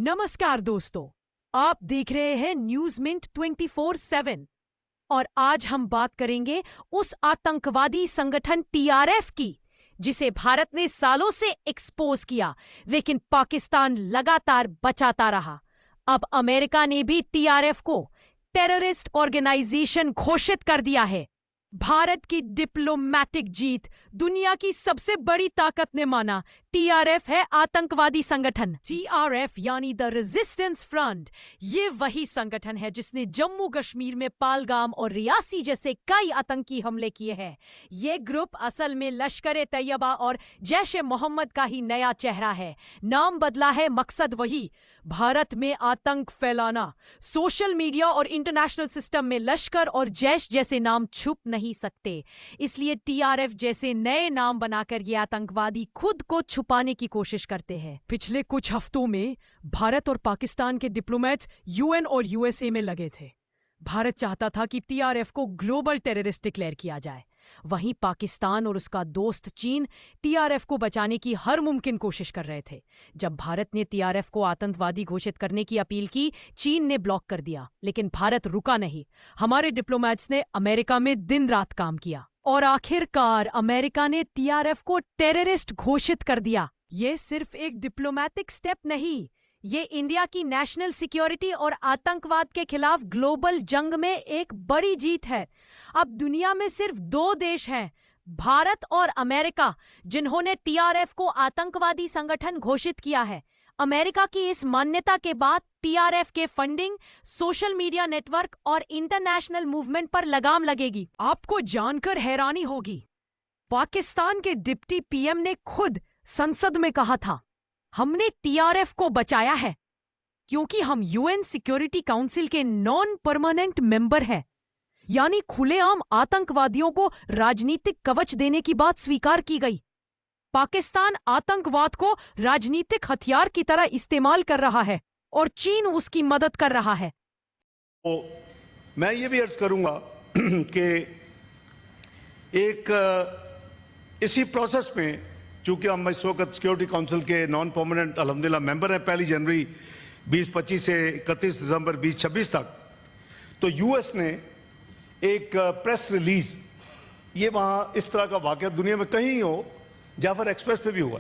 नमस्कार दोस्तों, आप देख रहे हैं न्यूज मिंट 24/7 और आज हम बात करेंगे उस आतंकवादी संगठन टीआरएफ की जिसे भारत ने सालों से एक्सपोज किया, लेकिन पाकिस्तान लगातार बचाता रहा। अब अमेरिका ने भी टीआरएफ को टेररिस्ट ऑर्गेनाइजेशन घोषित कर दिया है। भारत की डिप्लोमैटिक जीत, दुनिया की सबसे बड़ी ताकत ने माना टीआरएफ है आतंकवादी संगठन। टीआरएफ यानी द रेजिस्टेंस फ्रंट, ये वही संगठन है जिसने जम्मू कश्मीर में पालगाम और रियासी जैसे कई आतंकी हमले किए हैं। ये ग्रुप असल में लश्कर-ए-तैयबा और जैश-ए-मोहम्मद का ही नया चेहरा है। नाम बदला है, मकसद वही, भारत में आतंक फैलाना। सोशल मीडिया और इंटरनेशनल सिस्टम में लश्कर और जैश जैसे नाम छुप नहीं सकते, इसलिए टीआरएफ जैसे नए नाम बनाकर ये आतंकवादी खुद को छुपाने की कोशिश करते हैं। पिछले कुछ हफ्तों में भारत और पाकिस्तान के डिप्लोमेट्स यूएन और यूएसए में लगे थे। भारत चाहता था कि टीआरएफ को ग्लोबल टेररिस्ट डिक्लेयर किया जाए। वहीं पाकिस्तान और उसका दोस्त चीन टीआरएफ को बचाने की हर मुमकिन कोशिश कर रहे थे। जब भारत ने टीआरएफ को आतंकवादी घोषित करने की अपील की, चीन ने ब्लॉक कर दिया, लेकिन भारत रुका नहीं। हमारे डिप्लोमेट्स ने अमेरिका में दिन रात काम किया और आखिरकार अमेरिका ने टीआरएफ को टेररिस्ट घोषित कर दिया। ये सिर्फ एक डिप्लोमैटिक स्टेप नहीं, ये इंडिया की नेशनल सिक्योरिटी और आतंकवाद के खिलाफ ग्लोबल जंग में एक बड़ी जीत है। अब दुनिया में सिर्फ दो देश हैं, भारत और अमेरिका, जिन्होंने टीआरएफ को आतंकवादी संगठन घोषित किया है। अमेरिका की इस मान्यता के बाद टीआरएफ के फंडिंग, सोशल मीडिया नेटवर्क और इंटरनेशनल मूवमेंट पर लगाम लगेगी। आपको जानकर हैरानी होगी, पाकिस्तान के डिप्टी पीएम ने खुद संसद में कहा था, हमने टीआरएफ को बचाया है क्योंकि हम यूएन सिक्योरिटी काउंसिल के नॉन परमानेंट मेंबर हैं। यानी खुलेआम आतंकवादियों को राजनीतिक कवच देने की बात स्वीकार की गई। पाकिस्तान आतंकवाद को राजनीतिक हथियार की तरह इस्तेमाल कर रहा है और चीन उसकी मदद कर रहा है। तो मैं ये भी अर्ज करूंगा कि इसी प्रोसेस में, चूंकि हम इस वक्त सिक्योरिटी काउंसिल के नॉन परमानेंट अल्हम्दुलिल्लाह मेंबर हैं 1 जनवरी 2025 से 31 दिसंबर 2026 तक, तो यूएस ने एक प्रेस रिलीज, ये वहाँ इस तरह का वाकया दुनिया में कहीं हो, जाफर एक्सप्रेस पे भी हुआ,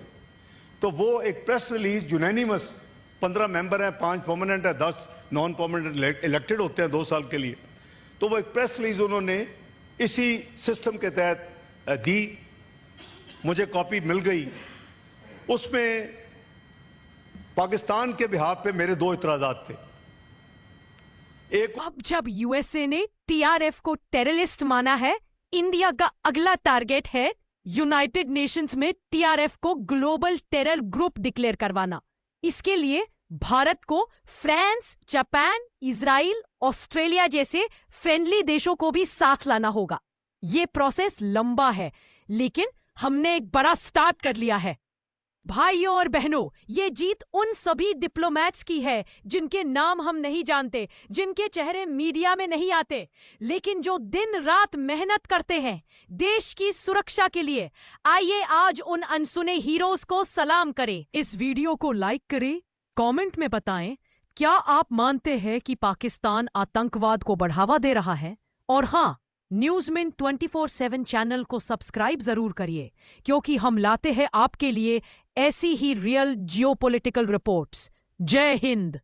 तो वो एक प्रेस रिलीज यूनैनिमस, 15 मेंबर हैं, 5 परमानेंट है, 10 नॉन परमानेंट इलेक्टेड होते हैं 2 साल के लिए। तो वो एक प्रेस रिलीज उन्होंने इसी सिस्टम के तहत दी, मुझे कॉपी मिल गई। उसमें पाकिस्तान के बिहाफ पे मेरे 2 इतराजात थे। एक, अब जब यूएसए ने टीआरएफ को टेररिस्ट माना है, इंडिया का अगला टारगेट है यूनाइटेड नेशंस में टीआरएफ को ग्लोबल टेरर ग्रुप डिक्लेयर करवाना। इसके लिए भारत को फ्रांस, जापान, इजराइल, ऑस्ट्रेलिया जैसे फ्रेंडली देशों को भी साथ लाना होगा। ये प्रोसेस लंबा है, लेकिन हमने एक बड़ा स्टार्ट कर लिया है। भाइयों और बहनों, ये जीत उन सभी डिप्लोमेट्स की है जिनके नाम हम नहीं जानते, जिनके चेहरे मीडिया में नहीं आते, लेकिन जो दिन रात मेहनत करते हैं देश की सुरक्षा के लिए। आइए आज उन अनसुने हीरोज को सलाम करें। इस वीडियो को लाइक करें, कमेंट में बताएं, क्या आप मानते हैं कि पाकिस्तान आतंकवाद को बढ़ावा दे रहा है? और हाँ, न्यूज मिंट 24/7 चैनल को सब्सक्राइब जरूर करिए, क्योंकि हम लाते हैं आपके लिए ऐसी ही रियल जियोपॉलिटिकल रिपोर्ट्स। जय हिंद।